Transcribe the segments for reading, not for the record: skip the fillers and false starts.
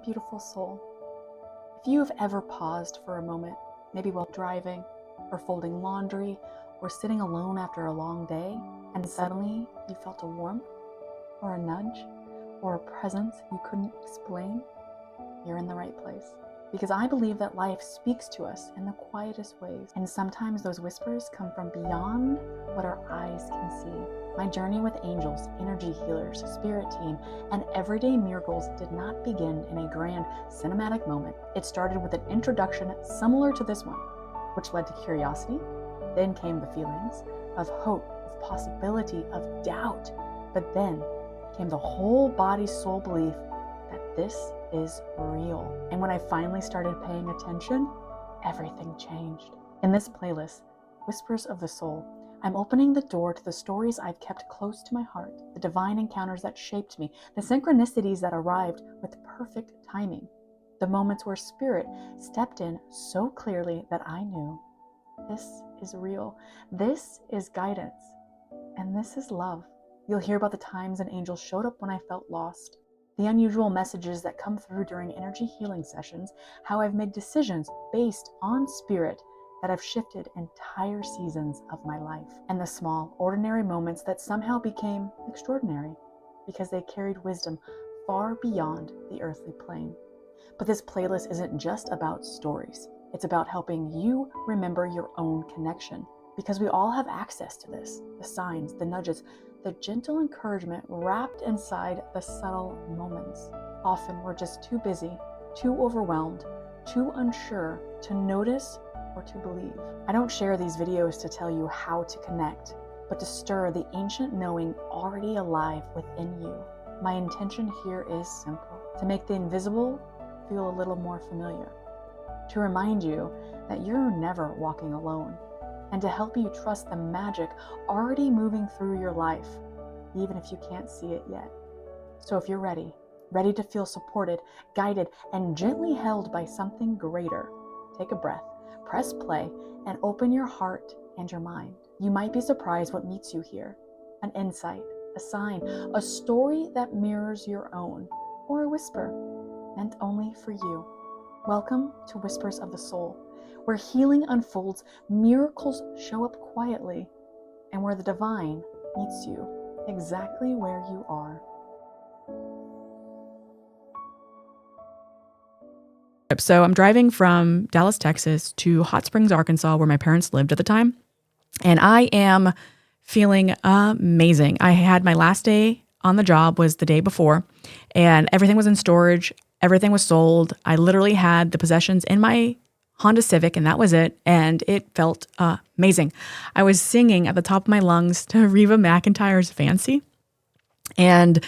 beautiful soul. If you have ever paused for a moment, maybe while driving or folding laundry or sitting alone after a long day, and suddenly you felt a warmth or a nudge or a presence you couldn't explain, you're in the right place. Because I believe that life speaks to us in the quietest ways, and sometimes those whispers come from beyond what our eyes can see. My journey with angels, energy healers, spirit team, and everyday miracles did not begin in a grand cinematic moment. It started with an introduction similar to this one, which led to curiosity. Then came the feelings of hope, of possibility, of doubt. But then came the whole body soul belief that this is real. And when I finally started paying attention, everything changed. In this playlist, Whispers of the Soul, I'm opening the door to the stories I've kept close to my heart, the divine encounters that shaped me, the synchronicities that arrived with perfect timing, the moments where spirit stepped in so clearly that I knew this is real, this is guidance, and this is love. You'll hear about the times an angel showed up when I felt lost, the unusual messages that come through during energy healing sessions, how I've made decisions based on spirit that have shifted entire seasons of my life, and the small, ordinary moments that somehow became extraordinary because they carried wisdom far beyond the earthly plane. But this playlist isn't just about stories. It's about helping you remember your own connection, because we all have access to this, the signs, the nudges, the gentle encouragement wrapped inside the subtle moments. Often we're just too busy, too overwhelmed, too unsure to notice or to believe. I don't share these videos to tell you how to connect, but to stir the ancient knowing already alive within you. My intention here is simple: to make the invisible feel a little more familiar, to remind you that you're never walking alone, and to help you trust the magic already moving through your life, even if you can't see it yet. So if you're ready to feel supported, guided, and gently held by something greater, take a breath, press play, and open your heart and your mind. You might be surprised what meets you here: an insight, a sign, a story that mirrors your own, or a whisper meant only for you. Welcome to Whispers of the Soul, where healing unfolds, miracles show up quietly, and where the divine meets you exactly where you are. So I'm driving from Dallas, Texas to Hot Springs, Arkansas, where my parents lived at the time. And I am feeling amazing. I had my last day on the job was the day before, and everything was in storage. Everything was sold. I literally had the possessions in my Honda Civic, and that was it. And it felt amazing. I was singing at the top of my lungs to Reba McEntire's Fancy. And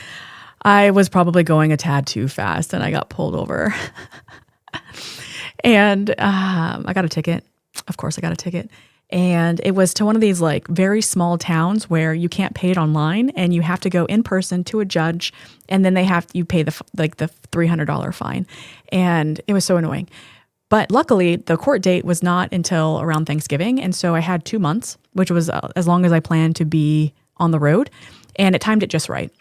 I was probably going a tad too fast, and I got pulled over. And I got a ticket. Of course, I got a ticket. And it was to one of these like very small towns where you can't pay it online, and you have to go in person to a judge, and then you pay the $300 fine. And it was so annoying. But luckily, the court date was not until around Thanksgiving. And so I had 2 months, which was as long as I planned to be on the road. And it timed it just right.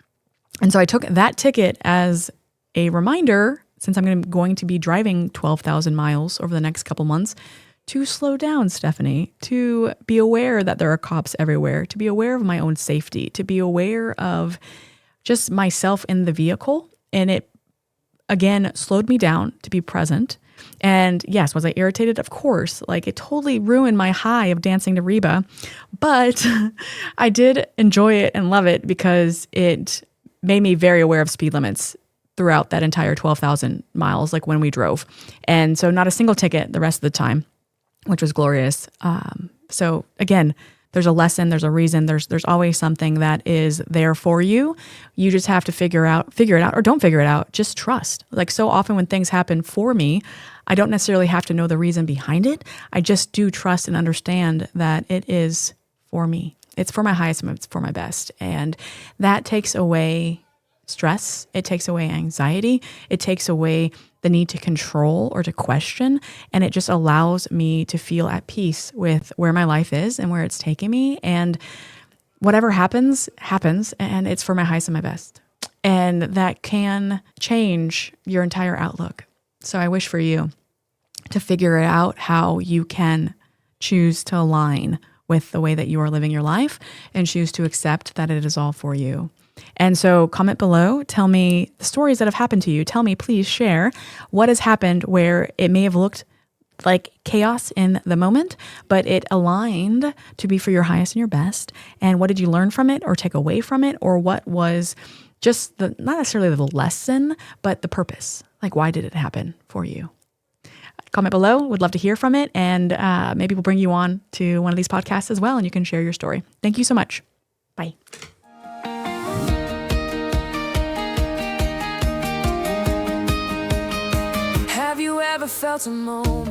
And so I took that ticket as a reminder, since I'm going to be driving 12,000 miles over the next couple months, to slow down, Stephanie, to be aware that there are cops everywhere, to be aware of my own safety, to be aware of just myself in the vehicle. And it, again, slowed me down to be present. And yes, was I irritated? Of course. Like, it totally ruined my high of dancing to Reba. But I did enjoy it and love it because it made me very aware of speed limits throughout that entire 12,000 miles, like when we drove. And so not a single ticket the rest of the time, which was glorious. So again, there's a lesson, there's a reason, there's always something that is there for you. You just have to figure it out, or don't figure it out, just trust. Like, so often when things happen for me, I don't necessarily have to know the reason behind it. I just do trust and understand that it is for me. It's for my highest, it's for my best. And that takes away stress. It takes away anxiety. It takes away the need to control or to question. And it just allows me to feel at peace with where my life is and where it's taking me. And whatever happens, happens. And it's for my highest and my best. And that can change your entire outlook. So I wish for you to figure out how you can choose to align with the way that you are living your life and choose to accept that it is all for you. And so comment below, tell me the stories that have happened to you. Tell me, please share what has happened where it may have looked like chaos in the moment, but it aligned to be for your highest and your best. And what did you learn from it or take away from it? Or what was just not necessarily the lesson, but the purpose? Like, why did it happen for you? Comment below. Would love to hear from it. And maybe we'll bring you on to one of these podcasts as well, and you can share your story. Thank you so much. Bye. Have you ever felt a moment